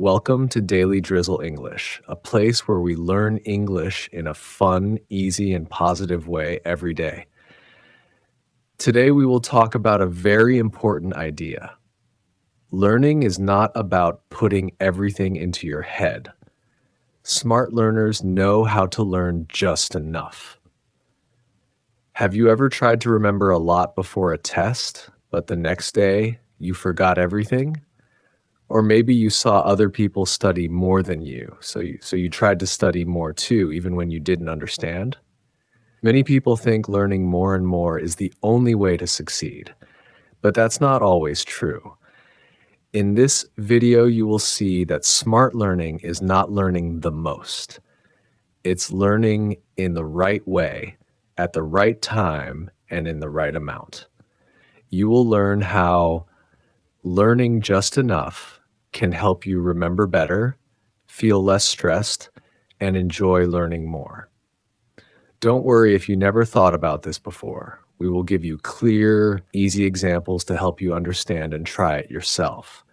Welcome to Daily Drizzle English, a place where we learn English in a fun, easy, and positive way every day. Today we will talk about a very important idea. Learning is not about putting everything into your head. Smart learners know how to learn just enough. Have you ever tried to remember a lot before a test, but the next day you forgot everything? Or maybe you saw other people study more than you, so you tried to study more too, even when you didn't understand. Many people think learning more and more is the only way to succeed, but that's not always true. In this video, you will see that smart learning is not learning the most. It's learning in the right way, at the right time, and in the right amount. You will learn how learning just enough can help you remember better, feel less stressed, and enjoy learning more. Don't worry if you never thought about this before. We will give you clear, easy examples to help you understand and try it yourself.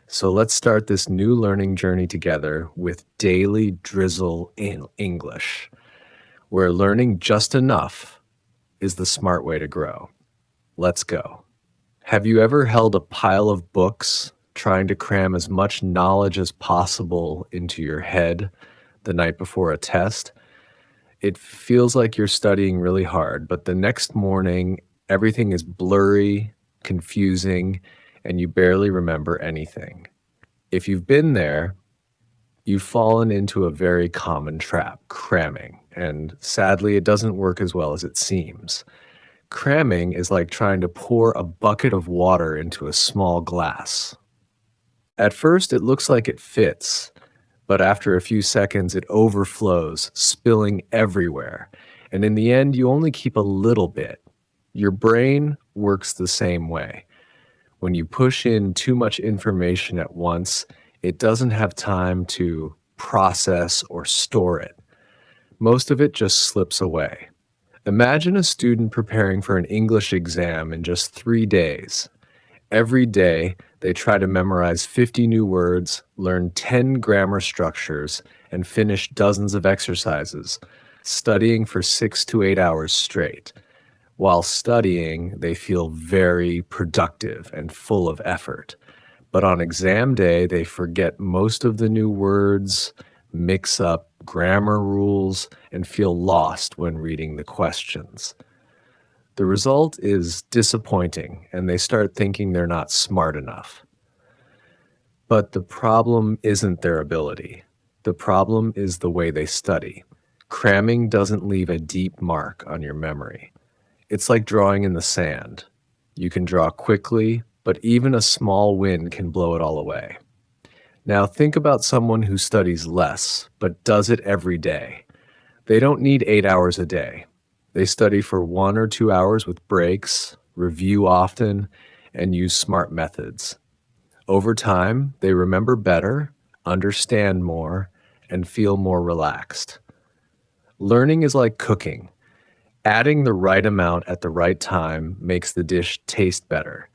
So let's start this new learning journey together with Daily Drizzle in English, where learning just enough is the smart way to grow. Let's go. Have you ever held a pile of books trying to cram as much knowledge as possible into your head the night before a test? It feels like you're studying really hard, but the next morning, everything is blurry, confusing, and you barely remember anything. If you've been there, you've fallen into a very common trap, cramming, and sadly, it doesn't work as well as it seems. Cramming is like trying to pour a bucket of water into a small glass. At first, it looks like it fits, but after a few seconds, it overflows, spilling everywhere. And in the end, you only keep a little bit. Your brain works the same way. When you push in too much information at once, it doesn't have time to process or store it. Most of it just slips away. Imagine a student preparing for an English exam in just 3 days. Every day, they try to memorize 50 new words, learn 10 grammar structures, and finish dozens of exercises, studying for 6 to 8 hours straight. While studying, they feel very productive and full of effort. But on exam day, they forget most of the new words, mix up grammar rules, and feel lost when reading the questions. The result is disappointing, and they start thinking they're not smart enough. But the problem isn't their ability. The problem is the way they study. Cramming doesn't leave a deep mark on your memory. It's like drawing in the sand. You can draw quickly, but even a small wind can blow it all away. Now think about someone who studies less, but does it every day. They don't need 8 hours a day. They study for 1 or 2 hours with breaks, review often, and use smart methods. Over time, they remember better, understand more, and feel more relaxed. Learning is like cooking. Adding the right amount at the right time makes the dish taste better.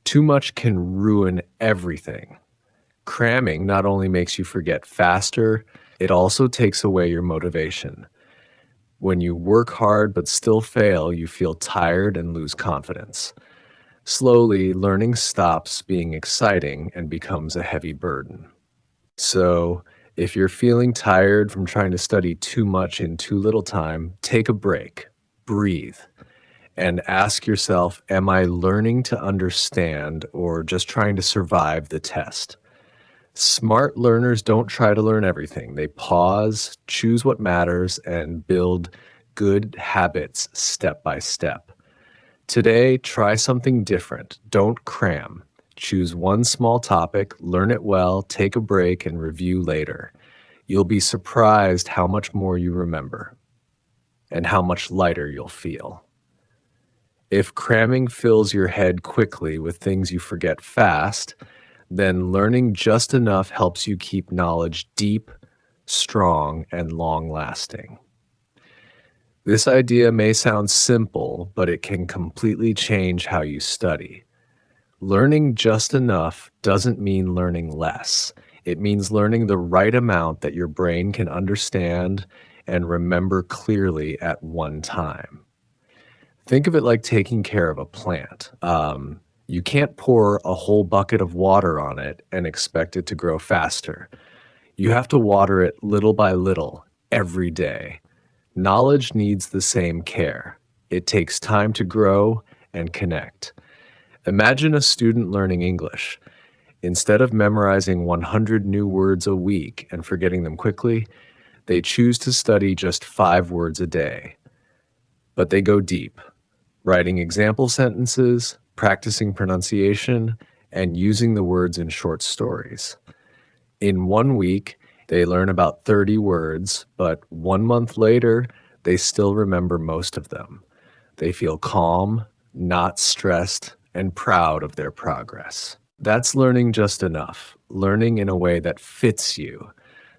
Too much can ruin everything. Cramming not only makes you forget faster, it also takes away your motivation. When you work hard but still fail, you feel tired and lose confidence. Slowly, learning stops being exciting and becomes a heavy burden. So, if you're feeling tired from trying to study too much in too little time, take a break, breathe, and ask yourself, am I learning to understand or just trying to survive the test? Smart learners don't try to learn everything. They pause, choose what matters, and build good habits step by step. Today, try something different. Don't cram. Choose one small topic, learn it well, take a break, and review later. You'll be surprised how much more you remember and how much lighter you'll feel. If cramming fills your head quickly with things you forget fast, then learning just enough helps you keep knowledge deep, strong, and long-lasting. This idea may sound simple, but it can completely change how you study. Learning just enough doesn't mean learning less. It means learning the right amount that your brain can understand and remember clearly at one time. Think of it like taking care of a plant. You can't pour a whole bucket of water on it and expect it to grow faster. You have to water it little by little every day. Knowledge needs the same care. It takes time to grow and connect. Imagine a student learning English. Instead of memorizing 100 new words a week and forgetting them quickly, they choose to study just 5 words a day. But they go deep, writing example sentences, practicing pronunciation, and using the words in short stories. In 1 week, they learn about 30 words, but 1 month later, they still remember most of them. They feel calm, not stressed, and proud of their progress. That's learning just enough, learning in a way that fits you,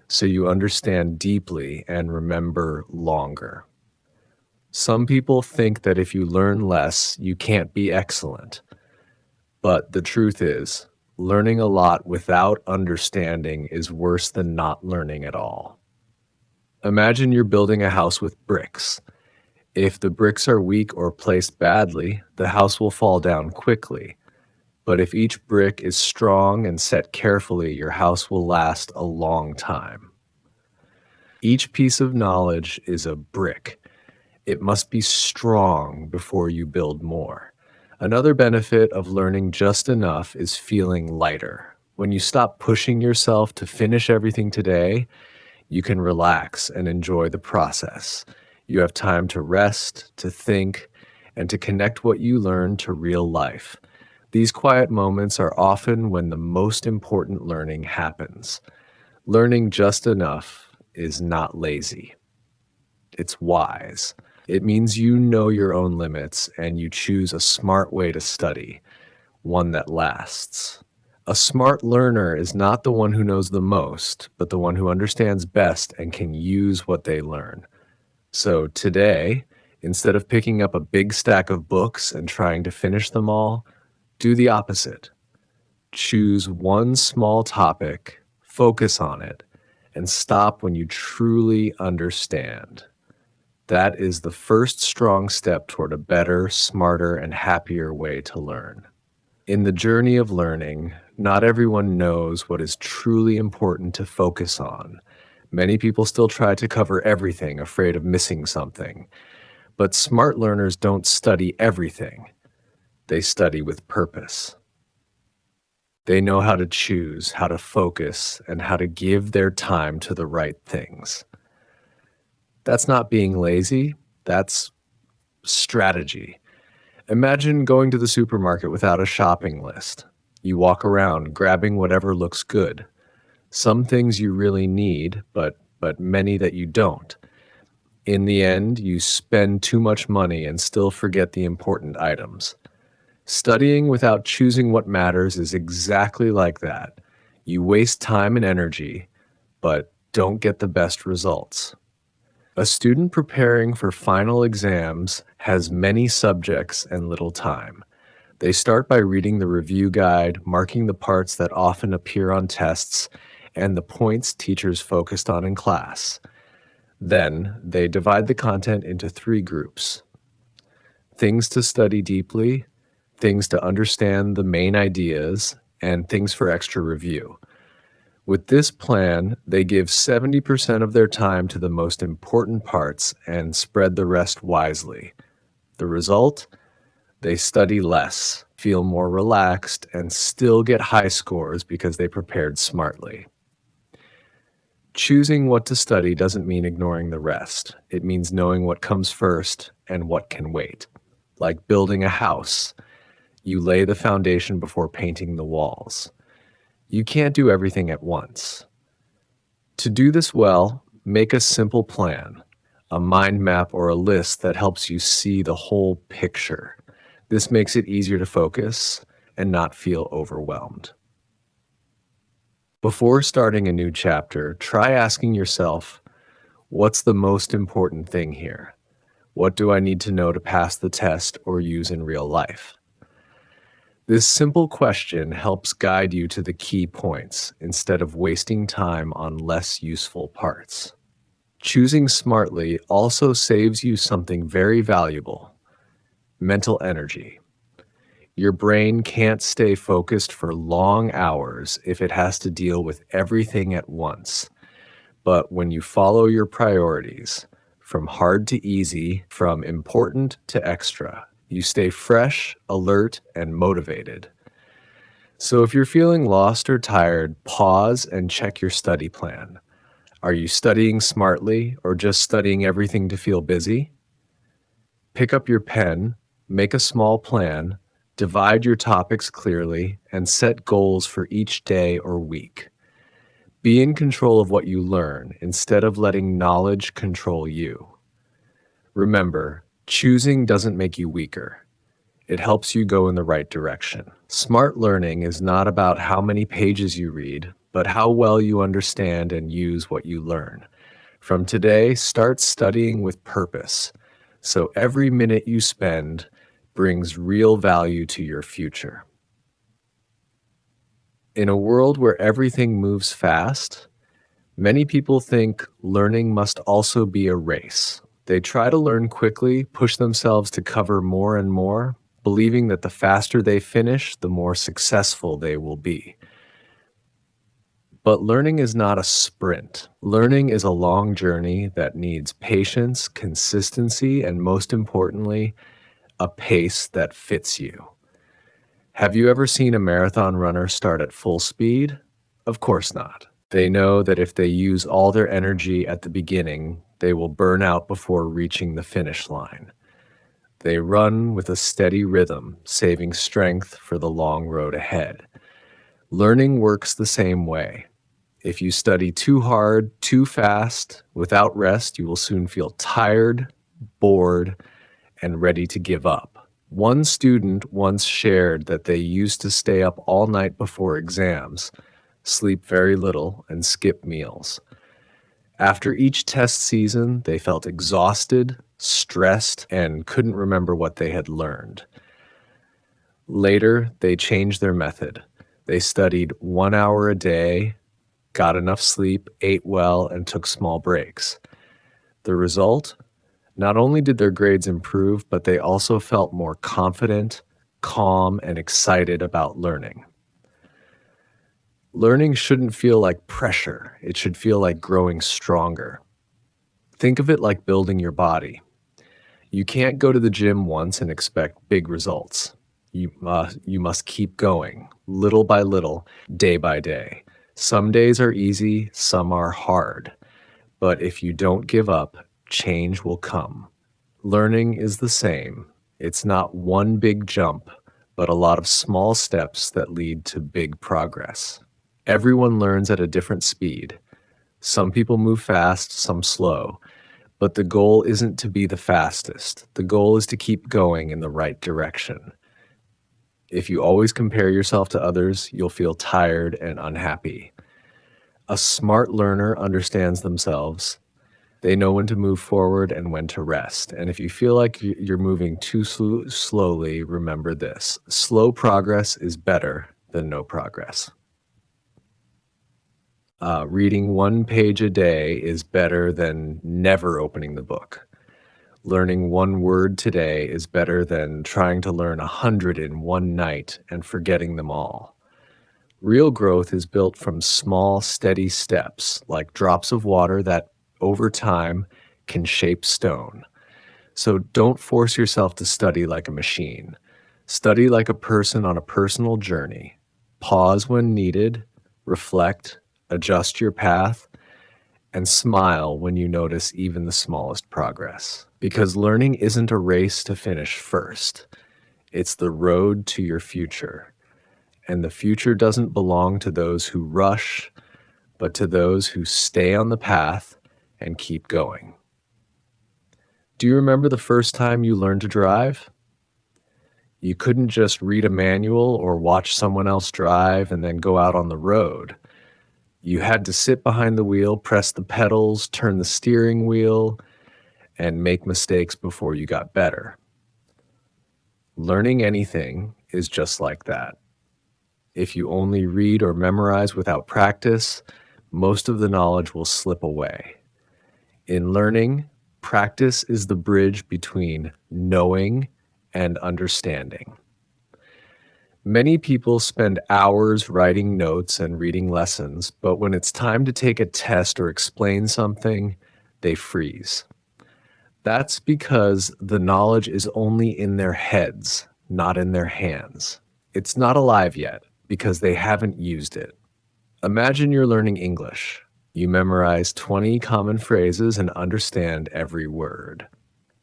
so you understand deeply and remember longer. Some people think that if you learn less, you can't be excellent. But the truth is, learning a lot without understanding is worse than not learning at all. Imagine you're building a house with bricks. If the bricks are weak or placed badly, the house will fall down quickly. But if each brick is strong and set carefully, your house will last a long time. Each piece of knowledge is a brick. It must be strong before you build more. Another benefit of learning just enough is feeling lighter. When you stop pushing yourself to finish everything today, you can relax and enjoy the process. You have time to rest, to think, and to connect what you learn to real life. These quiet moments are often when the most important learning happens. Learning just enough is not lazy. It's wise. It means you know your own limits and you choose a smart way to study, one that lasts. A smart learner is not the one who knows the most, but the one who understands best and can use what they learn. So today, instead of picking up a big stack of books and trying to finish them all, do the opposite. Choose one small topic, focus on it, and stop when you truly understand. That is the first strong step toward a better, smarter, and happier way to learn. In the journey of learning, not everyone knows what is truly important to focus on. Many people still try to cover everything, afraid of missing something. But smart learners don't study everything. They study with purpose. They know how to choose, how to focus, and how to give their time to the right things. That's not being lazy, that's strategy. Imagine going to the supermarket without a shopping list. You walk around grabbing whatever looks good. Some things you really need, but many that you don't. In the end, you spend too much money and still forget the important items. Studying without choosing what matters is exactly like that. You waste time and energy, but don't get the best results. A student preparing for final exams has many subjects and little time. They start by reading the review guide, marking the parts that often appear on tests, and the points teachers focused on in class. Then, they divide the content into 3 groups: things to study deeply, things to understand the main ideas, and things for extra review. With this plan, they give 70% of their time to the most important parts and spread the rest wisely. The result? They study less, feel more relaxed, and still get high scores because they prepared smartly. Choosing what to study doesn't mean ignoring the rest. It means knowing what comes first and what can wait. Like building a house, you lay the foundation before painting the walls. You can't do everything at once. To do this well, make a simple plan, a mind map or a list that helps you see the whole picture. This makes it easier to focus and not feel overwhelmed. Before starting a new chapter, try asking yourself, what's the most important thing here? What do I need to know to pass the test or use in real life? This simple question helps guide you to the key points instead of wasting time on less useful parts. Choosing smartly also saves you something very valuable: mental energy. Your brain can't stay focused for long hours if it has to deal with everything at once. But when you follow your priorities, from hard to easy, from important to extra, you stay fresh, alert, and motivated. So if you're feeling lost or tired, pause and check your study plan. Are you studying smartly or just studying everything to feel busy? Pick up your pen, make a small plan, divide your topics clearly, and set goals for each day or week. Be in control of what you learn instead of letting knowledge control you. Remember, choosing doesn't make you weaker. It helps you go in the right direction. Smart learning is not about how many pages you read, but how well you understand and use what you learn. From today, start studying with purpose, so every minute you spend brings real value to your future. In a world where everything moves fast, many people think learning must also be a race. They try to learn quickly, push themselves to cover more and more, believing that the faster they finish, the more successful they will be. But learning is not a sprint. Learning is a long journey that needs patience, consistency, and most importantly, a pace that fits you. Have you ever seen a marathon runner start at full speed? Of course not. They know that if they use all their energy at the beginning, they will burn out before reaching the finish line. They run with a steady rhythm, saving strength for the long road ahead. Learning works the same way. If you study too hard, too fast, without rest, you will soon feel tired, bored, and ready to give up. One student once shared that they used to stay up all night before exams, sleep very little, and skip meals. After each test season, they felt exhausted, stressed, and couldn't remember what they had learned. Later, they changed their method. They studied 1 hour a day, got enough sleep, ate well, and took small breaks. The result? Not only did their grades improve, but they also felt more confident, calm, and excited about learning. Learning shouldn't feel like pressure. It should feel like growing stronger. Think of it like building your body. You can't go to the gym once and expect big results. You must keep going, little by little, day by day. Some days are easy, some are hard. But if you don't give up, change will come. Learning is the same. It's not one big jump, but a lot of small steps that lead to big progress. Everyone learns at a different speed. Some people move fast, some slow. But the goal isn't to be the fastest. The goal is to keep going in the right direction. If you always compare yourself to others, you'll feel tired and unhappy. A smart learner understands themselves. They know when to move forward and when to rest. And if you feel like you're moving too slowly, remember this: slow progress is better than no progress. Reading 1 page a day is better than never opening the book. Learning 1 word today is better than trying to learn 100 in one night and forgetting them all. Real growth is built from small, steady steps, like drops of water that, over time, can shape stone. So don't force yourself to study like a machine. Study like a person on a personal journey. Pause when needed, reflect, adjust your path, and smile when you notice even the smallest progress. Because learning isn't a race to finish first. It's the road to your future. And the future doesn't belong to those who rush, but to those who stay on the path and keep going. Do you remember the first time you learned to drive? You couldn't just read a manual or watch someone else drive and then go out on the road. You had to sit behind the wheel, press the pedals, turn the steering wheel, and make mistakes before you got better. Learning anything is just like that. If you only read or memorize without practice, most of the knowledge will slip away. In learning, practice is the bridge between knowing and understanding. Many people spend hours writing notes and reading lessons, but when it's time to take a test or explain something, they freeze. That's because the knowledge is only in their heads, not in their hands. It's not alive yet because they haven't used it. Imagine you're learning English. You memorize 20 common phrases and understand every word.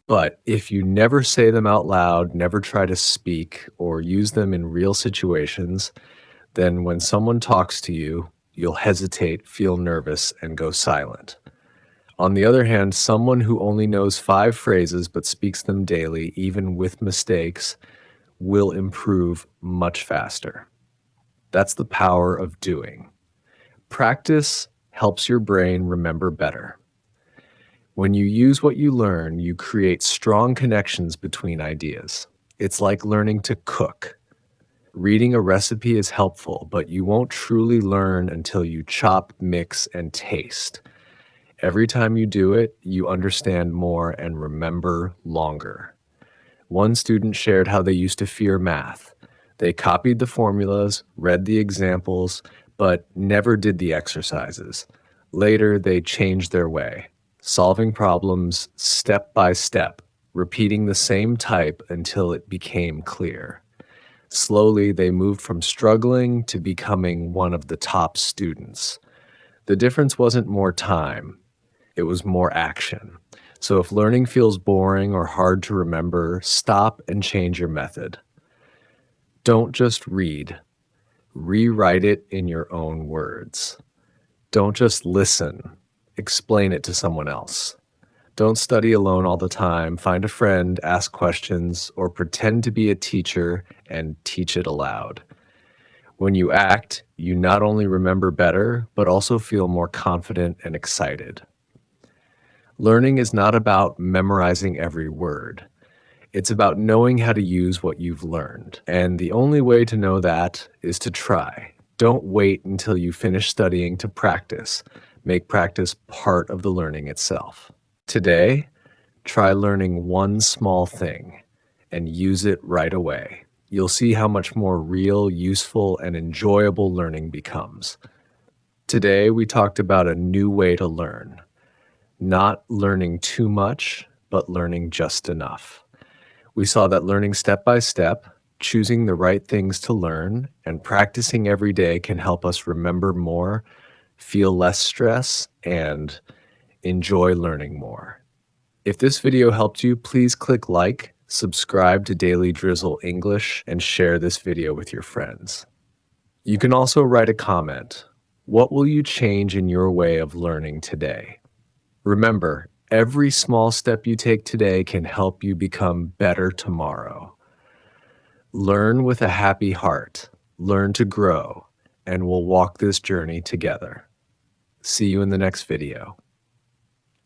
But if you never say them out loud, never try to speak or use them in real situations, then when someone talks to you, you'll hesitate, feel nervous, and go silent. On the other hand, someone who only knows 5 phrases but speaks them daily, even with mistakes, will improve much faster. That's the power of doing. Practice helps your brain remember better. When you use what you learn, you create strong connections between ideas. It's like learning to cook. Reading a recipe is helpful, but you won't truly learn until you chop, mix, and taste. Every time you do it, you understand more and remember longer. One student shared how they used to fear math. They copied the formulas, read the examples, but never did the exercises. Later, they changed their way, solving problems step by step, repeating the same type until it became clear. Slowly, they moved from struggling to becoming one of the top students. The difference wasn't more time, it was more action. So if learning feels boring or hard to remember, stop and change your method. Don't just read. Rewrite it in your own words. Don't just listen. Explain it to someone else. Don't study alone all the time. Find a friend, ask questions, or pretend to be a teacher and teach it aloud. When you act, you not only remember better, but also feel more confident and excited. Learning is not about memorizing every word. It's about knowing how to use what you've learned. And the only way to know that is to try. Don't wait until you finish studying to practice. Make practice part of the learning itself. Today, try learning one small thing and use it right away. You'll see how much more real, useful, and enjoyable learning becomes. Today, we talked about a new way to learn. Not learning too much, but learning just enough. We saw that learning step by step, choosing the right things to learn, and practicing every day can help us remember more, feel less stress, and enjoy learning more. If this video helped you, please click like, subscribe to Daily Drizzle English, and share this video with your friends. You can also write a comment. What will you change in your way of learning today? Remember, every small step you take today can help you become better tomorrow. Learn with a happy heart, learn to grow, and we'll walk this journey together. See you in the next video.